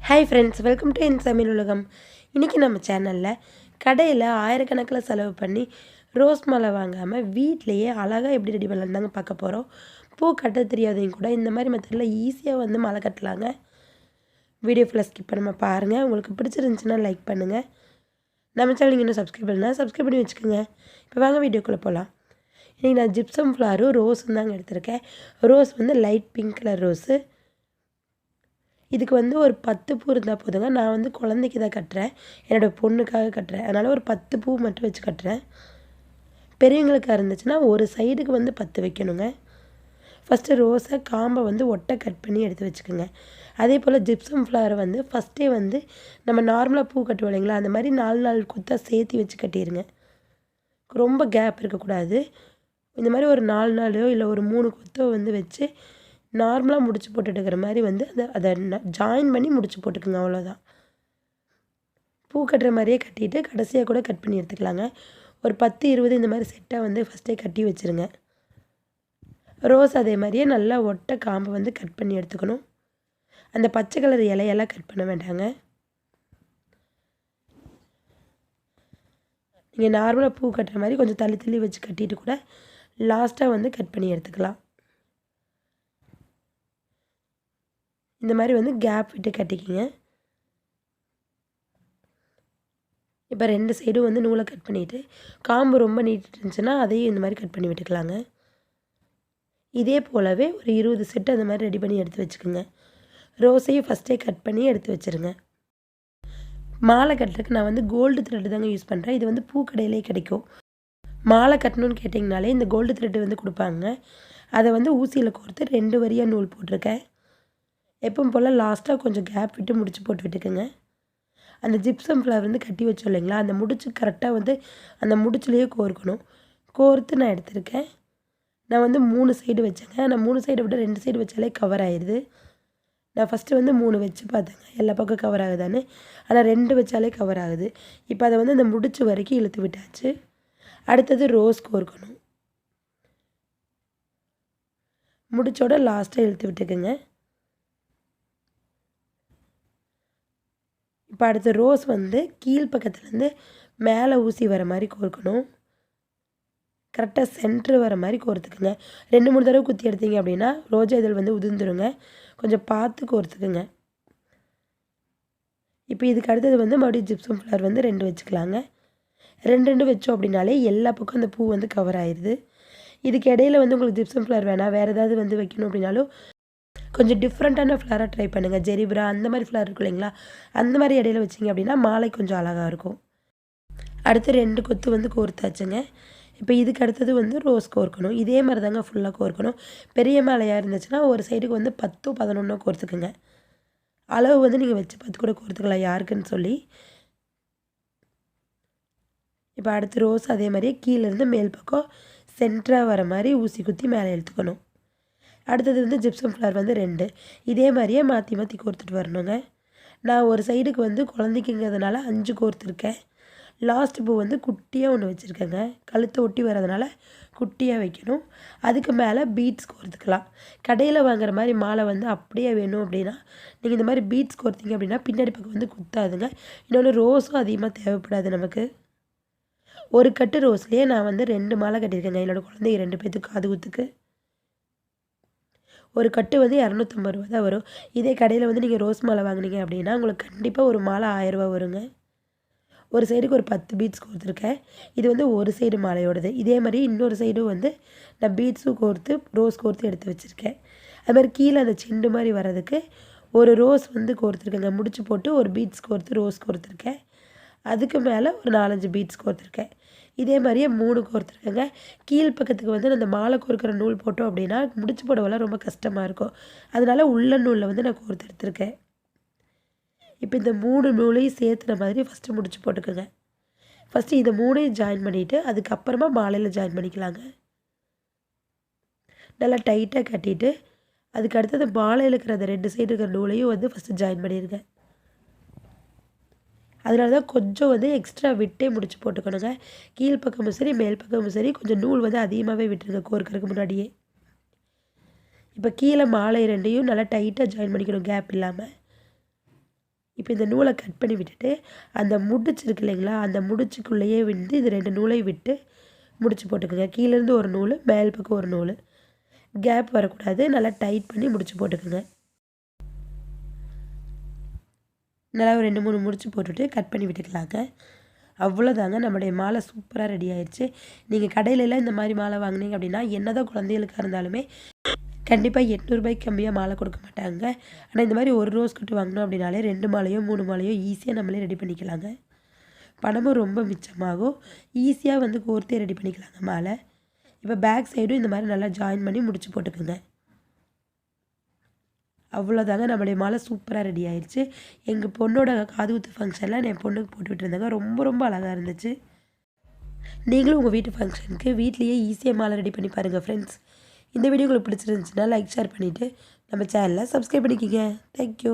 Hi friends, welcome to என் சமையல் உலகம். இன்றைக்கி நம்ம சேனலில் கடையில் ஆயிரக்கணக்கில் செலவு பண்ணி ரோஸ் மாலை வாங்காமல் வீட்டிலையே அழகாக எப்படி ரெடி பண்ணலாம் தாங்க பார்க்க போகிறோம். பூ கட்ட தெரியாதவங்க கூட இந்த மாதிரி மெத்தடில் ஈஸியாக வந்து மாலை கட்டலாங்க. வீடியோ ஃபுல்லாக ஸ்கிப் பண்ணாமல் பாருங்கள். உங்களுக்கு பிடிச்சிருந்துச்சுன்னா லைக் பண்ணுங்கள். நம்ம சேனல் இன்னும் சப்ஸ்கிரைப் பண்ணால் சப்ஸ்கிரைப் பண்ணி வச்சுக்கோங்க. இப்போ வாங்க வீடியோக்குள்ளே போகலாம். இன்றைக்கி நான் ஜிப்சம் ஃப்ளாரும் ரோஸும் தாங்க எடுத்திருக்கேன். ரோஸ் வந்து லைட் பிங்க் கலர் ரோஸு. இதுக்கு வந்து ஒரு 10 பூ இருந்தால் போதுங்க. நான் வந்து குழந்தைக்கு தான் கட்டுறேன், என்னோடய பொண்ணுக்காக கட்டுறேன். அதனால் ஒரு 10 பூ மட்டும் வச்சு கட்டுறேன். பெரியவங்களுக்காக இருந்துச்சுன்னா ஒரு சைடுக்கு வந்து 10 வைக்கணுங்க. ஃபஸ்ட்டு ரோஸை காம்பை வந்து ஒட்டை கட் பண்ணி எடுத்து வச்சுக்கோங்க. அதே போல் ஜிப்சம் ஃப்ளவரை வந்து ஃபஸ்ட்டே வந்து நம்ம நார்மலாக பூ கட்டுவோம் இல்லைங்களா, அந்த மாதிரி 4 கொத்தாக சேர்த்து வச்சு கட்டிடுங்க. ரொம்ப கேப் இருக்கக்கூடாது. இந்த மாதிரி ஒரு 4 இல்லை ஒரு 3 கொத்தோ வந்து வச்சு நார்மலாக முடிச்சு போட்டுட்டு இருக்கிற மாதிரி வந்து அதை ஜாயின் பண்ணி முடிச்சு போட்டுக்குங்க. அவ்வளோதான். பூ கட்டுற மாதிரியே கட்டிட்டு கடைசியாக கூட கட் பண்ணி எடுத்துக்கலாங்க. ஒரு 10-20 இந்த மாதிரி செட்டாக வந்து ஃபஸ்ட்டே கட்டி வச்சுருங்க. ரோஸ் அதே மாதிரியே நல்லா ஒட்டை காம்பை வந்து கட் பண்ணி எடுத்துக்கணும். அந்த பச்சை கலர் இலையெல்லாம் கட் பண்ண வேண்டாங்க. நீங்கள் நார்மலாக பூ கட்டுற மாதிரி கொஞ்சம் தள்ளி தள்ளி வச்சு கட்டிட்டு கூட லாஸ்ட்டாக வந்து கட் பண்ணி எடுத்துக்கலாம். இந்த மாதிரி வந்து கேப் விட்டு கட்டிக்கிங்க. இப்போ 2 சைடும் வந்து நூலை கட் பண்ணிவிட்டு காம்பு ரொம்ப நீட்டிட்டு இருந்துச்சுன்னா அதையும் இந்த மாதிரி கட் பண்ணி விட்டுக்கலாங்க. இதே போலவே ஒரு 20 செட்டு அந்த மாதிரி ரெடி பண்ணி எடுத்து வச்சுக்கோங்க. ரோஸையும் ஃபஸ்ட்டே கட் பண்ணி எடுத்து வச்சுருங்க. மாலை கட்டுறதுக்கு நான் வந்து கோல்டு த்ரெட்டு தாங்க யூஸ் பண்ணுறேன். இது வந்து பூக்கடையிலே கிடைக்கும். மாலை கட்டணும்னு கேட்டிங்கனாலே இந்த கோல்டு த்ரெட்டு வந்து கொடுப்பாங்க. அதை வந்து ஊசியில் கோர்த்து 2 வரியாக நூல் போட்டிருக்கேன். எப்பவும் போல் லாஸ்ட்டாக கொஞ்சம் கேப் விட்டு முடிச்சு போட்டு விட்டுக்குங்க. அந்த ஜிப்சம் ஃப்ளவர் வந்து கட்டி வச்சோம் இல்லைங்களா, அந்த முடிச்சு கரெக்டாக வந்து அந்த முடிச்சுலேயே கோர்க்கணும். கோர்த்து நான் எடுத்திருக்கேன். நான் வந்து 3 சைடு வச்சேங்க. நான் 3 சைடை விட 2 சைடு வச்சாலே கவர் ஆயிடுது. நான் ஃபஸ்ட்டு வந்து 3 வச்சு பார்த்தேங்க எல்லா பக்கம் கவர் ஆகுதான்னு. ஆனால் 2 வச்சாலே கவர் ஆகுது. இப்போ அதை வந்து அந்த முடிச்சு வரைக்கும் இழுத்து விட்டாச்சு. அடுத்தது ரோஸ் கோர்க்கணும். முடிச்சோட லாஸ்ட்டாக இழுத்து விட்டுக்குங்க. இப்போ அடுத்த ரோஸ் வந்து கீழ் பக்கத்துலேருந்து மேலே ஊசி வர மாதிரி கோர்க்கணும். கரெக்டாக சென்ட்ரு வர மாதிரி கோர்த்துக்குங்க. 2-3 தடவை குத்தி எடுத்தீங்க அப்படின்னா ரோஜா இதழ் வந்து உதிர்ந்துருங்க. கொஞ்சம் பார்த்து கோர்த்துக்குங்க. இப்போ இதுக்கு அடுத்தது வந்து மறுபடியும் ஜிப்சம் ஃப்ளவர் வந்து 2 வச்சுக்கலாங்க. 2 வச்சோம் அப்படின்னாலே எல்லா பக்கம் அந்த பூ வந்து கவர் ஆயிடுது. இதுக்கு இடையில வந்து உங்களுக்கு ஜிப்சம் ஃப்ளவர் வேணாம், வேறு ஏதாவது வந்து வைக்கணும் அப்படின்னாலும் கொஞ்சம் டிஃப்ரெண்ட்டான ஃப்ளவராக ட்ரை பண்ணுங்கள். ஜெரிப்ரா அந்த மாதிரி ஃப்ளவர் இருக்கும் இல்லைங்களா, அந்த மாதிரி இடையில வச்சிங்க அப்படின்னா மாலை கொஞ்சம் அழகாக இருக்கும். அடுத்து 2 கொத்து வந்து கோர்த்தாச்சுங்க. இப்போ இதுக்கு அடுத்தது வந்து ரோஸ் கோர்க்கணும். இதே மாதிரி தாங்க ஃபுல்லாக கோர்க்கணும். பெரிய மாலையாக இருந்துச்சுன்னா ஒரு சைடுக்கு வந்து 10-11 கோர்த்துக்குங்க. அளவு வந்து நீங்கள் வச்சு 10 கூட கோர்த்துக்கலாம் யாருக்குன்னு சொல்லி. இப்போ அடுத்து ரோஸ் அதே மாதிரியே கீழேருந்து மேல் பக்கம் சென்டராக வர மாதிரி ஊசி குத்தி மேலே இழுத்துக்கணும். அடுத்தது வந்து ஜிப்சம் ஃப்ளவர் வந்து 2 இதே மாதிரியே மாற்றி மாற்றி கோர்த்துட்டு வரணுங்க. நான் ஒரு சைடுக்கு வந்து குழந்தைக்குங்கிறதுனால 5 கோர்த்துருக்கேன். லாஸ்ட் பூ வந்து குட்டியாக ஒன்று வச்சுருக்கேங்க. கழுத்தை ஒட்டி வரதுனால குட்டியாக வைக்கணும். அதுக்கு மேலே பீட்ஸ் கோர்த்துக்கலாம். கடையில் வாங்குற மாதிரி மாலை வந்து அப்படியே வேணும் அப்படின்னா நீங்கள் இந்த மாதிரி பீட்ஸ் கோர்த்திங்க அப்படின்னா பின்னாடி பக்கம் வந்து குத்தாதுங்க. இன்னொன்று ரோஸும் அதிகமாக தேவைப்படாது நமக்கு. ஒரு கட்டு ரோஸ்லேயே நான் வந்து 2 மாலை கட்டியிருக்கேங்க. என்னோடய குழந்தைங்க 2 பேர்த்துக்கு காது குத்துக்கு. ஒரு கட்டு வந்து 250 ரூபா தான் வரும். இதே கடையில் வந்து நீங்கள் ரோஸ் மாலை வாங்கினீங்க அப்படின்னா உங்களுக்கு கண்டிப்பாக ஒரு மாலை 1000 ரூபா வருங்க. ஒரு சைடுக்கு ஒரு 10 பீட்ஸ் கோர்த்துருக்கேன். இது வந்து ஒரு சைடு மாலையோடது. இதே மாதிரி இன்னொரு சைடும் வந்து நான் பீட்ஸும் கோர்த்து ரோஸ் கோர்த்து எடுத்து வச்சுருக்கேன். அது மாதிரி கீழே அந்த செண்டு மாதிரி வர்றதுக்கு ஒரு ரோஸ் வந்து கோர்த்துருக்கேங்க. முடிச்சு போட்டு ஒரு பீட்ஸ் கோர்த்து ரோஸ் கோர்த்துருக்கேன். அதுக்கு மேலே ஒரு 4-5 பீட்ஸ் கோர்த்துருக்கேன். இதே மாதிரியே 3 கோர்த்துருக்கேங்க. கீழ் பக்கத்துக்கு வந்து அந்த மாலை கோர்க்குற நூல் போட்டோம் அப்படின்னா முடிச்சு போடவெல்லாம் ரொம்ப கஷ்டமாக இருக்கும். அதனால் உள்ள நூலில் வந்து நான் கோர்த்து எடுத்துருக்கேன். இப்போ இந்த 3 நூலையும் சேர்த்துன மாதிரி ஃபஸ்ட்டு முடிச்சு போட்டுக்கோங்க. ஃபஸ்ட்டு இதை 3ஐயும் ஜாயின் பண்ணிவிட்டு அதுக்கப்புறமா மாலையில் ஜாயின் பண்ணிக்கலாங்க. நல்லா டைட்டாக கட்டிட்டு அதுக்கு அடுத்தது மாலையில் இருக்கிற அந்த 2 சைடு இருக்கிற நூலையும் வந்து ஃபஸ்ட்டு ஜாயின் பண்ணிடுங்க. அதனால தான் கொஞ்சம் வந்து எக்ஸ்ட்ரா விட்டே முடிச்சு போட்டுக்கணுங்க. கீழ் பக்கமும் சரி மேல் பக்கமும் சரி கொஞ்சம் நூல் வந்து அதிகமாகவே விட்டுருங்க கோர்க்கறதுக்கு முன்னாடியே. இப்போ கீழே மாலை 2ஐயும் நல்லா டைட்டாக ஜாயின் பண்ணிக்கணும் கேப் இல்லாமல். இப்போ இந்த நூலை கட் பண்ணி விட்டுட்டு அந்த முடிச்சு இருக்கு இல்லைங்களா, அந்த முடிச்சுக்குள்ளேயே வந்து இது 2 நூலையும் விட்டு முடிச்சு போட்டுக்கோங்க. கீழேருந்து ஒரு நூல், மேல் பக்கம் ஒரு நூல். கேப் வரக்கூடாது. நல்லா டைட் பண்ணி முடிச்சு போட்டுக்கோங்க. நல்லா ஒரு 2, 3 முடிச்சு போட்டுட்டு கட் பண்ணி விட்டுக்கலாங்க. அவ்வளோதாங்க, நம்மளுடைய மாலை சூப்பராக ரெடி ஆயிடுச்சு. நீங்கள் கடையிலலாம் இந்த மாதிரி மாலை வாங்குனீங்க அப்படின்னா என்னதான் குழந்தைகளுக்காக இருந்தாலுமே கண்டிப்பாக ரூ. 800 கம்மியாக மாலை கொடுக்க மாட்டாங்க. ஆனால் இந்த மாதிரி ஒரு ரோஸ் கட்டு வாங்கினோம் அப்படின்னாலே 2 மாலையோ 3 மாலையோ ஈஸியாக நம்மளே ரெடி பண்ணிக்கலாங்க. பணமும் ரொம்ப மிச்சமாகும். ஈஸியாக வந்து கோர்த்தே ரெடி பண்ணிக்கலாங்க மாலை. இப்போ பேக் சைடும் இந்த மாதிரி நல்லா ஜாயின் பண்ணி முடிச்சு போட்டுக்கோங்க. அவ்வளோதாங்க, நம்மளுடைய மாலை சூப்பராக ரெடி ஆயிடுச்சு. எங்கள் பொண்ணோட காது குத்து ஃபங்க்ஷனில் நான் என் பொண்ணுக்கு போட்டு விட்டுருந்தேங்க. ரொம்ப ரொம்ப அழகாக இருந்துச்சு. நீங்களும் உங்கள் வீட்டு ஃபங்க்ஷனுக்கு வீட்லேயே ஈஸியாக மாலை ரெடி பண்ணி பாருங்கள் ஃப்ரெண்ட்ஸ். இந்த வீடியோ உங்களுக்கு பிடிச்சிருந்துச்சுன்னா லைக் ஷேர் பண்ணிவிட்டு நம்ம சேனலை சப்ஸ்கிரைப் பண்ணிக்கோங்க. தேங்க்யூ.